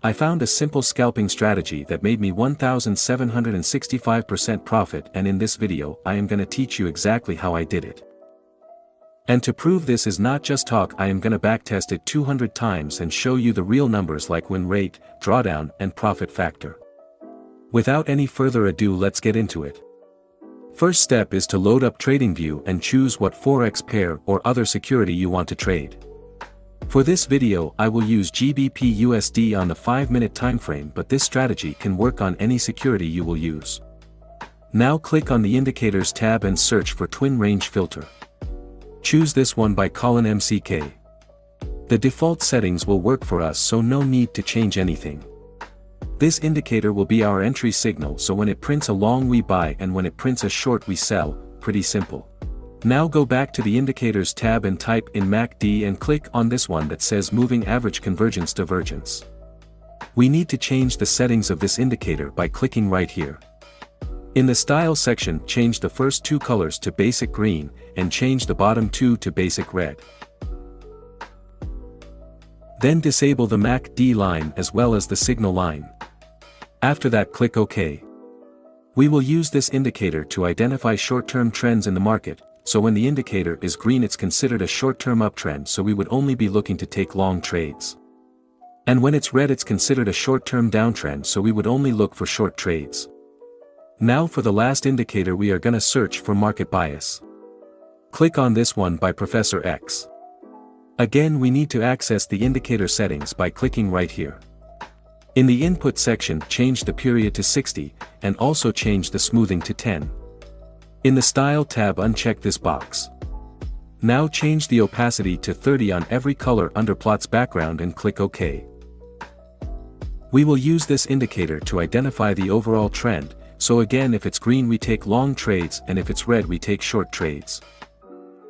I found a simple scalping strategy that made me 1,765% profit, and in this video I am gonna teach you exactly how I did it. And to prove this is not just talk, I am gonna backtest it 200 times and show you the real numbers like win rate, drawdown, and profit factor. Without any further ado, let's get into it. First step is to load up TradingView and choose what forex pair or other security you want to trade. For this video I will use GBP USD on the 5-minute time frame, but this strategy can work on any security you will use. Now click on the Indicators tab and search for Twin Range Filter. Choose this one by colon MCK. The default settings will work for us, so no need to change anything. This indicator will be our entry signal, so when it prints a long we buy and when it prints a short we sell. Pretty simple. Now go back to the Indicators tab and type in MACD and click on this one that says Moving Average Convergence Divergence. We need to change the settings of this indicator by clicking right here. In the Style section, change the first two colors to basic green, and change the bottom two to basic red. Then disable the MACD line as well as the signal line. After that, click OK. We will use this indicator to identify short-term trends in the market, so when the indicator is green it's considered a short-term uptrend, so we would only be looking to take long trades. And when it's red it's considered a short-term downtrend, so we would only look for short trades. Now for the last indicator we are gonna search for market bias. Click on this one by Professor X. Again we need to access the indicator settings by clicking right here. In the input section, change the period to 60, and also change the smoothing to 10. In the Style tab, uncheck this box. Now change the opacity to 30 on every color under plot's background and click OK. We will use this indicator to identify the overall trend, so again if it's green we take long trades and if it's red we take short trades.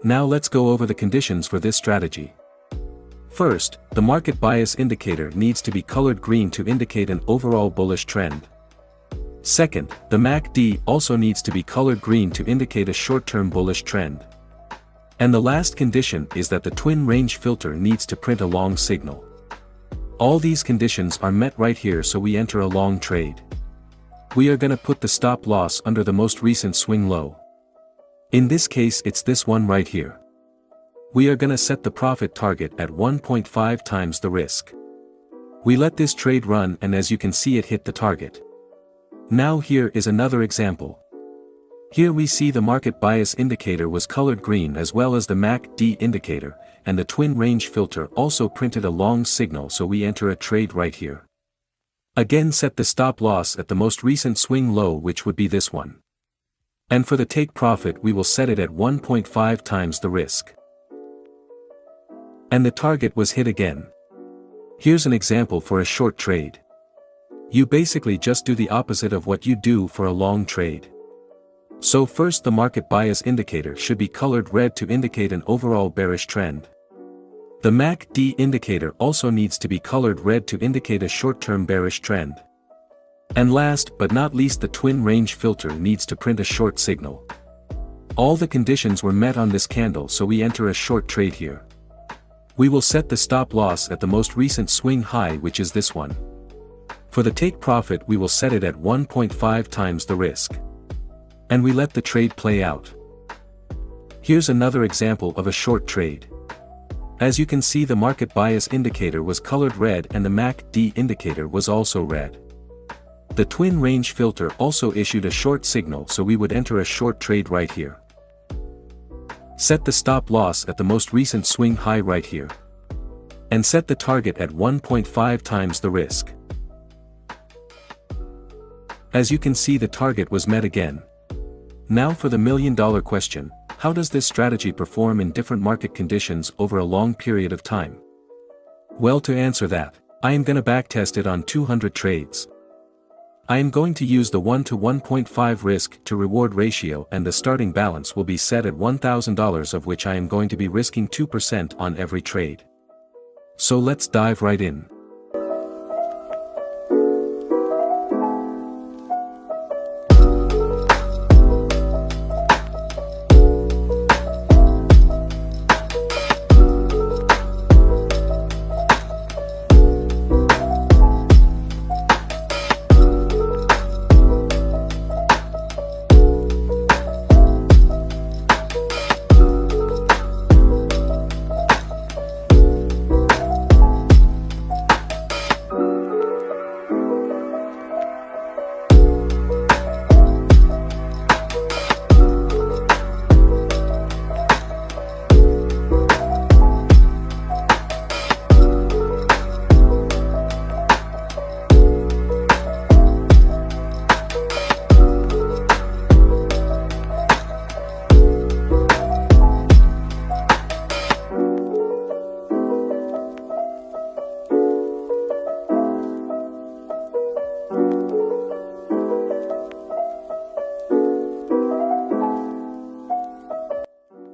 Now let's go over the conditions for this strategy. First, the market bias indicator needs to be colored green to indicate an overall bullish trend. Second, the MACD also needs to be colored green to indicate a short-term bullish trend. And the last condition is that the twin range filter needs to print a long signal. All these conditions are met right here, so we enter a long trade. We are gonna put the stop loss under the most recent swing low. In this case it's this one right here. We are gonna set the profit target at 1.5 times the risk. We let this trade run and as you can see it hit the target. Now here is another example. Here we see the market bias indicator was colored green as well as the MACD indicator, and the twin range filter also printed a long signal, so we enter a trade right here. Again set the stop loss at the most recent swing low, which would be this one. And for the take profit we will set it at 1.5 times the risk. And the target was hit again. Here's an example for a short trade. You basically just do the opposite of what you do for a long trade. So first, the market bias indicator should be colored red to indicate an overall bearish trend. The MACD indicator also needs to be colored red to indicate a short-term bearish trend. And last but not least, the twin range filter needs to print a short signal. All the conditions were met on this candle, so we enter a short trade here. We will set the stop loss at the most recent swing high, which is this one. For the take profit we will set it at 1.5 times the risk. And we let the trade play out. Here's another example of a short trade. As you can see, the market bias indicator was colored red and the MACD indicator was also red. The twin range filter also issued a short signal, so we would enter a short trade right here. Set the stop loss at the most recent swing high right here. And set the target at 1.5 times the risk. As you can see, the target was met again. Now for the million-dollar question, how does this strategy perform in different market conditions over a long period of time? Well, to answer that, I am gonna backtest it on 200 trades. I am going to use the 1 to 1.5 risk to reward ratio, and the starting balance will be set at $1,000, of which I am going to be risking 2% on every trade. So let's dive right in.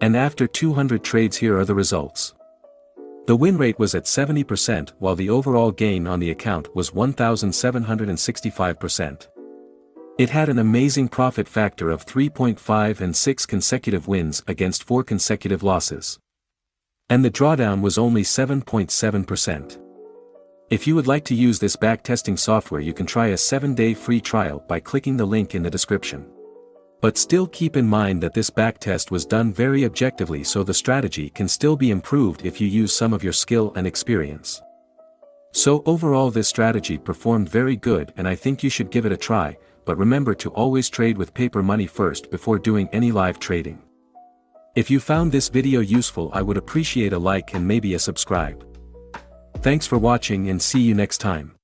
And after 200 trades, here are the results. The win rate was at 70%, while the overall gain on the account was 1,765%. It had an amazing profit factor of 3.5 and 6 consecutive wins against 4 consecutive losses. And the drawdown was only 7.7%. If you would like to use this backtesting software, you can try a 7-day free trial by clicking the link in the description. But still keep in mind that this backtest was done very objectively, so the strategy can still be improved if you use some of your skill and experience. So overall, this strategy performed very good, and I think you should give it a try, but remember to always trade with paper money first before doing any live trading. If you found this video useful, I would appreciate a like and maybe a subscribe. Thanks for watching and see you next time.